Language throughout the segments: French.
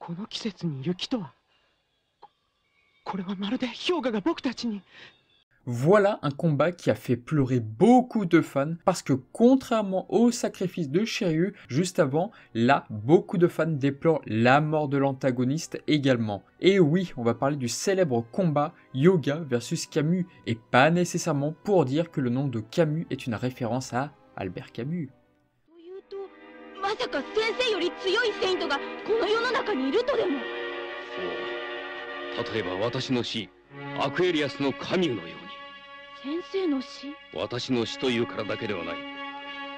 この季節に雪とは。これはまるで氷河が僕たちに。Voilà un combat qui a fait pleurer beaucoup de fans parce que contrairement au sacrifice de Shiryu juste avant, là, beaucoup de fans déplorent la mort de l'antagoniste également. Et oui, on va parler du célèbre combat Hyuga versus Camus et pas nécessairement pour dire que le nom de Camus est une référence à Albert Camus. まさか先生より強いセイントがこの世の中にいるとでも。そう。例えば私の師、アクエリアスのカミュのように。先生の師？私の師というからだけではない。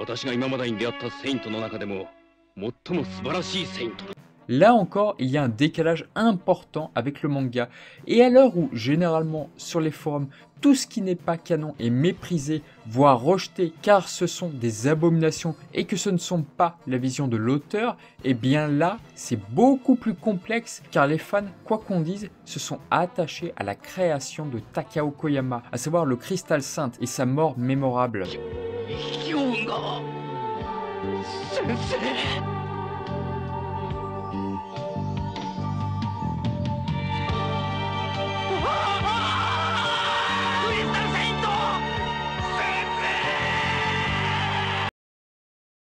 私が今までに出会ったセイントの中でも最も素晴らしいセイントだ。 Là encore, il y a un décalage important avec le manga. Et à l'heure où, généralement, sur les forums, tout ce qui n'est pas canon est méprisé, voire rejeté, car ce sont des abominations et que ce ne sont pas la vision de l'auteur, eh bien là, c'est beaucoup plus complexe, car les fans, quoi qu'on dise, se sont attachés à la création de Takao Koyama, à savoir le Cristal Saint et sa mort mémorable. Hyuga Sensei.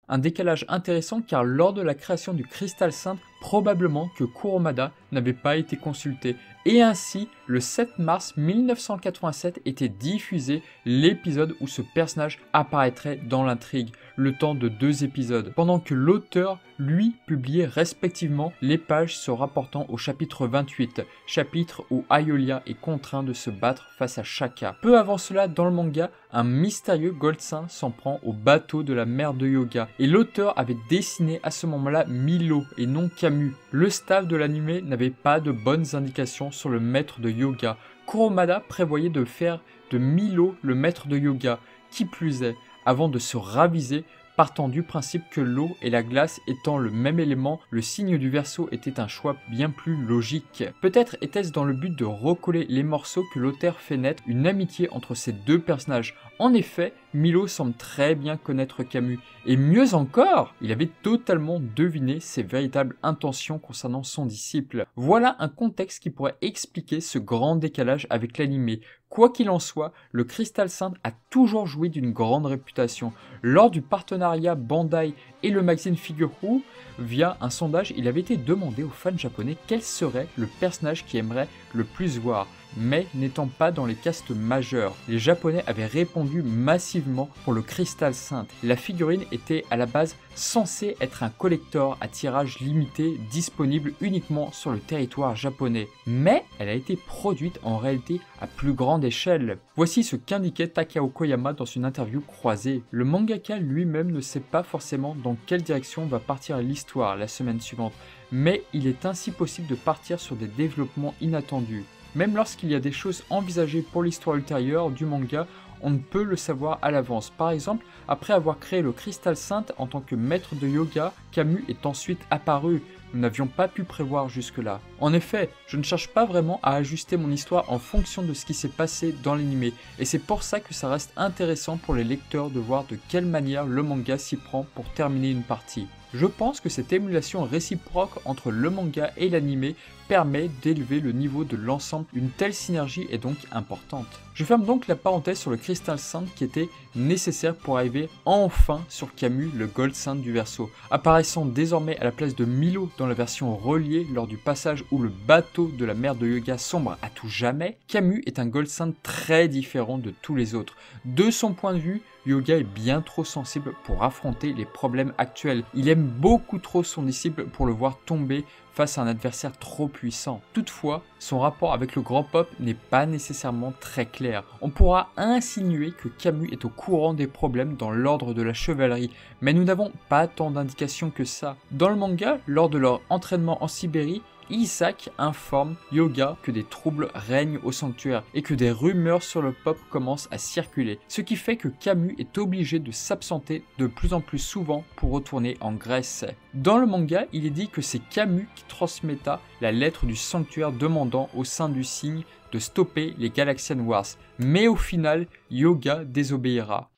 Un décalage intéressant car lors de la création du Cristal Saint, probablement que Kurumada n'avait pas été consulté. Et ainsi, le 7 mars 1987 était diffusé l'épisode où ce personnage apparaîtrait dans l'intrigue, le temps de 2 épisodes, pendant que l'auteur, lui, publiait respectivement les pages se rapportant au chapitre 28, chapitre où Ayolia est contraint de se battre face à Shaka. Peu avant cela, dans le manga, un mystérieux Gold Saint s'en prend au bateau de la mère de Hyuga, et l'auteur avait dessiné à ce moment-là Milo et non Camus. Le staff de l'anime n'avait pas de bonnes indications sur le maître de Hyuga. Kurumada prévoyait de faire de Milo le maître de Hyuga, qui plus est, avant de se raviser, partant du principe que l'eau et la glace étant le même élément, le signe du Verseau était un choix bien plus logique. Peut-être était-ce dans le but de recoller les morceaux que l'auteur fait naître une amitié entre ces deux personnages. En effet, Milo semble très bien connaître Camus, et mieux encore, il avait totalement deviné ses véritables intentions concernant son disciple. Voilà un contexte qui pourrait expliquer ce grand décalage avec l'anime. Quoi qu'il en soit, le Cristal Saint a toujours joué d'une grande réputation. Lors du partenariat Bandai et le magazine Figure Who, via un sondage, il avait été demandé aux fans japonais quel serait le personnage qui aimerait le plus voir. Mais n'étant pas dans les castes majeurs, les japonais avaient répondu massivement pour le Cristal Saint. La figurine était à la base censée être un collector à tirage limité disponible uniquement sur le territoire japonais. Mais elle a été produite en réalité à plus grande échelle. Voici ce qu'indiquait Takao Koyama dans une interview croisée. Le mangaka lui-même ne sait pas forcément dans quelle direction va partir l'histoire la semaine suivante, mais il est ainsi possible de partir sur des développements inattendus. Même lorsqu'il y a des choses envisagées pour l'histoire ultérieure du manga, on ne peut le savoir à l'avance. Par exemple, après avoir créé le Cristal Saint en tant que maître de Hyuga, Camus est ensuite apparu. Nous n'avions pas pu prévoir jusque-là. En effet, je ne cherche pas vraiment à ajuster mon histoire en fonction de ce qui s'est passé dans l'anime, et c'est pour ça que ça reste intéressant pour les lecteurs de voir de quelle manière le manga s'y prend pour terminer une partie. Je pense que cette émulation réciproque entre le manga et l'anime permet d'élever le niveau de l'ensemble. Une telle synergie est donc importante. Je ferme donc la parenthèse sur le Cristal Saint qui était nécessaire pour arriver enfin sur Camus, le Gold Saint du Verseau. Apparaissant désormais à la place de Milo dans la version reliée lors du passage où le bateau de la mère de Hyuga sombre à tout jamais, Camus est un Gold Saint très différent de tous les autres. De son point de vue, Hyuga est bien trop sensible pour affronter les problèmes actuels. Il aime beaucoup trop son disciple pour le voir tomber face à un adversaire trop puissant. Toutefois, son rapport avec le grand pop n'est pas nécessairement très clair. On pourra insinuer que Camus est au courant des problèmes dans l'ordre de la chevalerie, mais nous n'avons pas tant d'indications que ça. Dans le manga, lors de leur entraînement en Sibérie, Isaac informe Hyuga que des troubles règnent au sanctuaire et que des rumeurs sur le pop commencent à circuler, ce qui fait que Camus est obligé de s'absenter de plus en plus souvent pour retourner en Grèce. Dans le manga, il est dit que c'est Camus qui transmetta la lettre du sanctuaire demandant au sein du signe de stopper les Galaxian Wars, mais au final, Hyuga désobéira.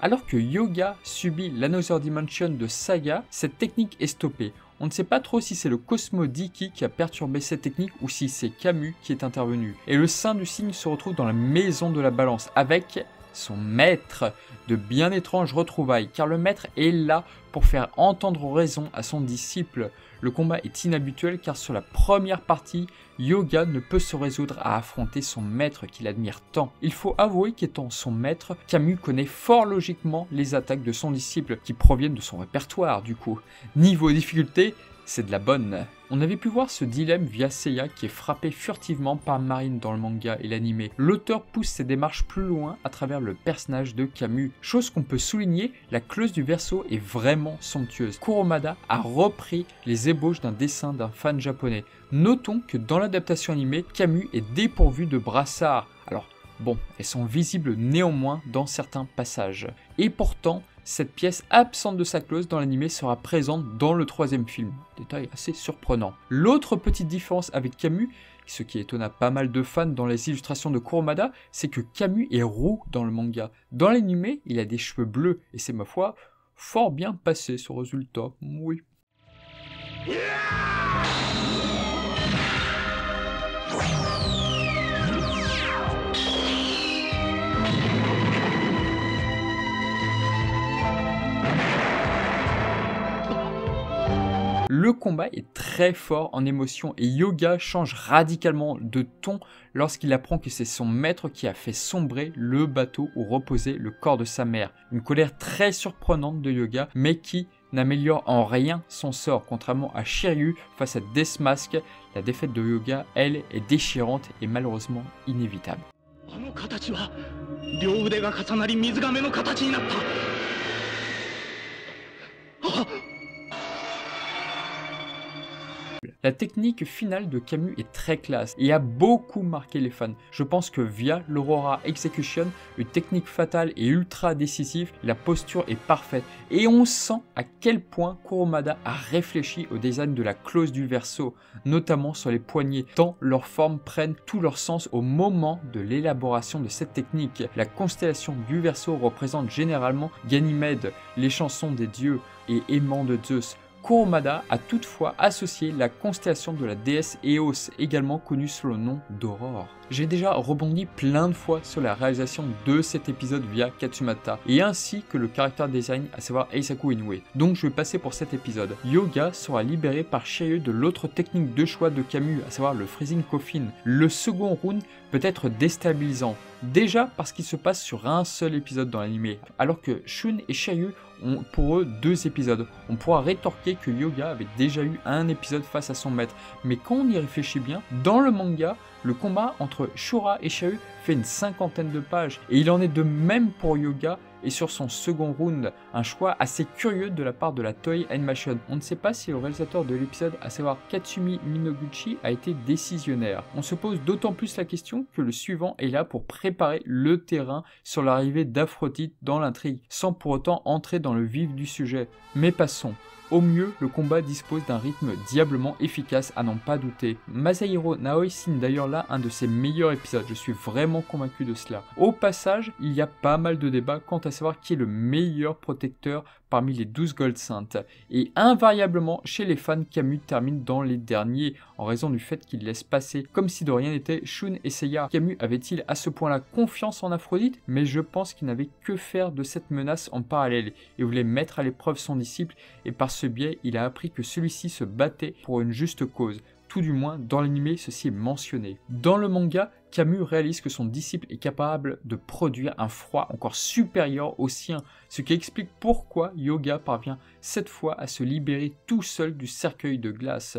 Alors que Yoga subit l'Another Dimension de Saga, cette technique est stoppée. On ne sait pas trop si c'est le Cosmo Diki qui a perturbé cette technique ou si c'est Camus qui est intervenu. Et le Saint du Cygne se retrouve dans la maison de la balance avec son maître. De bien étranges retrouvailles, car le maître est là pour faire entendre raison à son disciple. Le combat est inhabituel car sur la première partie, Yoga ne peut se résoudre à affronter son maître qu'il admire tant. Il faut avouer qu'étant son maître, Camus connaît fort logiquement les attaques de son disciple qui proviennent de son répertoire du coup. Niveau difficulté, c'est de la bonne. On avait pu voir ce dilemme via Seiya qui est frappé furtivement par Marine dans le manga et l'anime. L'auteur pousse ses démarches plus loin à travers le personnage de Camus. Chose qu'on peut souligner, la clause du verso est vraiment somptueuse. Kurumada a repris les ébauches d'un dessin d'un fan japonais. Notons que dans l'adaptation animée, Camus est dépourvu de brassard. Alors bon, elles sont visibles néanmoins dans certains passages. Et pourtant, cette pièce absente de sa clause dans l'anime sera présente dans le troisième film. Détail assez surprenant. L'autre petite différence avec Camus, ce qui étonna pas mal de fans dans les illustrations de Kurumada, c'est que Camus est roux dans le manga. Dans l'anime, il a des cheveux bleus, et c'est ma foi fort bien passé ce résultat, oui. Le combat est très fort en émotion et Yoga change radicalement de ton lorsqu'il apprend que c'est son maître qui a fait sombrer le bateau où reposait le corps de sa mère. Une colère très surprenante de Yoga, mais qui n'améliore en rien son sort, contrairement à Shiryu face à Death Mask. La défaite de Yoga, elle, est déchirante et malheureusement inévitable. La technique finale de Camus est très classe et a beaucoup marqué les fans. Je pense que via l'Aurora Execution, une technique fatale et ultra décisive, la posture est parfaite. Et on sent à quel point Kurumada a réfléchi au design de la clause du verso, notamment sur les poignets, tant leurs formes prennent tout leur sens au moment de l'élaboration de cette technique. La constellation du verso représente généralement Ganymède, les chansons des dieux et aimants de Zeus. Kurumada a toutefois associé la constellation de la déesse Eos, également connue sous le nom d'Aurore. J'ai déjà rebondi plein de fois sur la réalisation de cet épisode via Katsumata, et ainsi que le character design, à savoir Eisaku Inoue. Donc je vais passer pour cet épisode. Yoga sera libéré par Shiryu de l'autre technique de choix de Camus, à savoir le Freezing Coffin. Le second round peut être déstabilisant, déjà parce qu'il se passe sur un seul épisode dans l'anime, alors que Shun et Shiryu ont pour eux 2 épisodes. On pourra rétorquer que Yoga avait déjà eu un épisode face à son maître, mais quand on y réfléchit bien, dans le manga, le combat entre Shura et Shiryu fait une 50aine de pages, et il en est de même pour Yoga et sur son second round, un choix assez curieux de la part de la Toei Animation. On ne sait pas si le réalisateur de l'épisode, à savoir Katsumi Minoguchi, a été décisionnaire. On se pose d'autant plus la question que le suivant est là pour préparer le terrain sur l'arrivée d'Aphrodite dans l'intrigue, sans pour autant entrer dans le vif du sujet. Mais passons. Au mieux, le combat dispose d'un rythme diablement efficace à n'en pas douter. Masahiro Naoi signe d'ailleurs là un de ses meilleurs épisodes, je suis vraiment convaincu de cela. Au passage, il y a pas mal de débats quant à savoir qui est le meilleur protecteur parmi les 12 Gold Saints. Et invariablement, chez les fans, Camus termine dans les derniers, en raison du fait qu'il laisse passer, comme si de rien n'était, Shun et Seiya. Camus avait-il à ce point-là confiance en Aphrodite? Mais je pense qu'il n'avait que faire de cette menace en parallèle, et voulait mettre à l'épreuve son disciple, et par ce biais, il a appris que celui-ci se battait pour une juste cause. Tout du moins, dans l'anime, ceci est mentionné. Dans le manga, Camus réalise que son disciple est capable de produire un froid encore supérieur au sien, ce qui explique pourquoi Yoga parvient cette fois à se libérer tout seul du cercueil de glace.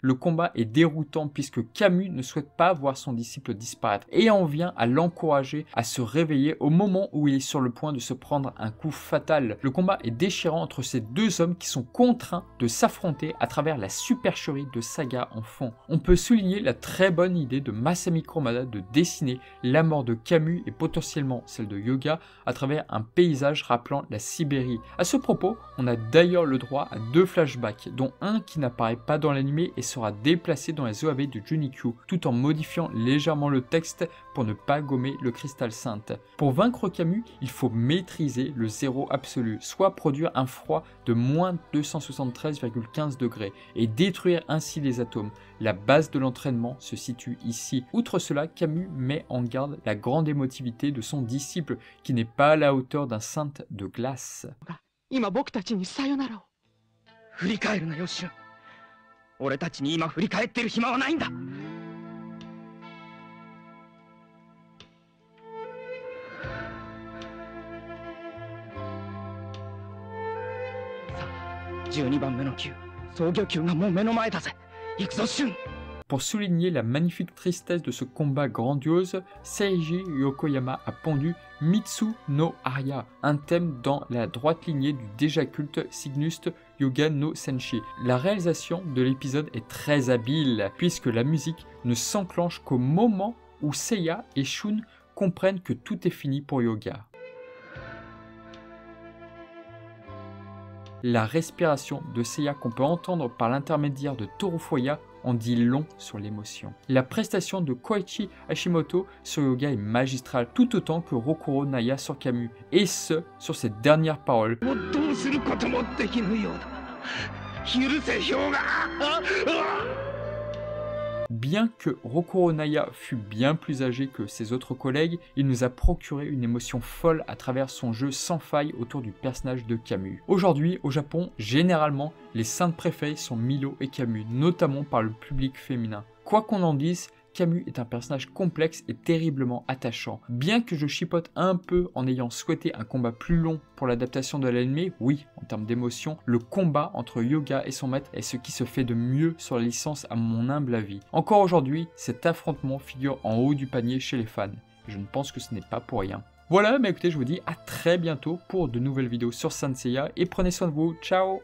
Le combat est déroutant puisque Camus ne souhaite pas voir son disciple disparaître et en vient à l'encourager à se réveiller au moment où il est sur le point de se prendre un coup fatal. Le combat est déchirant entre ces deux hommes qui sont contraints de s'affronter à travers la supercherie de Saga en fond. On peut souligner la très bonne idée de Masami Kurumada de dessiner la mort de Camus et potentiellement celle de Yoga à travers un paysage rappelant la Sibérie. À ce propos, on a d'ailleurs le droit à 2 flashbacks, dont un qui n'apparaît pas dans l'anime et sera déplacé dans les OAV de Junikyu, tout en modifiant légèrement le texte pour ne pas gommer le cristal sainte. Pour vaincre Camus, il faut maîtriser le zéro absolu, soit produire un froid de moins 273,15 degrés et détruire ainsi les atomes. La base de l'entraînement se situe ici. Outre cela, Camus met en garde la grande émotivité de son disciple qui n'est pas à la hauteur d'un saint de glace. 今僕たちにさよならを。振り返るなよシュン。俺たちに今振り返ってる暇はないんだ。さあ、12番目の球、双魚球がもう目の前だぜ。行くぞシュン。 Pour souligner la magnifique tristesse de ce combat grandiose, Seiji Yokoyama a pondu Mitsu no Aria, un thème dans la droite lignée du déjà culte Cygnus Yuga no Senshi. La réalisation de l'épisode est très habile, puisque la musique ne s'enclenche qu'au moment où Seiya et Shun comprennent que tout est fini pour Yoga. La respiration de Seiya qu'on peut entendre par l'intermédiaire de Toru Furuya en dit long sur l'émotion. La prestation de Koichi Hashimoto sur Yoga est magistrale, tout autant que Rokuro Naya sur Camus, et ce, sur ses dernières paroles. Bien que Rokuro Naya fût bien plus âgé que ses autres collègues, il nous a procuré une émotion folle à travers son jeu sans faille autour du personnage de Camus. Aujourd'hui, au Japon, généralement, les saints préférés sont Milo et Camus, notamment par le public féminin. Quoi qu'on en dise, Camus est un personnage complexe et terriblement attachant. Bien que je chipote un peu en ayant souhaité un combat plus long pour l'adaptation de l'anime, oui, en termes d'émotion, le combat entre Yoga et son maître est ce qui se fait de mieux sur la licence à mon humble avis. Encore aujourd'hui, cet affrontement figure en haut du panier chez les fans. Et je ne pense que ce n'est pas pour rien. Voilà, mais écoutez, je vous dis à très bientôt pour de nouvelles vidéos sur Saint Seiya et prenez soin de vous, ciao!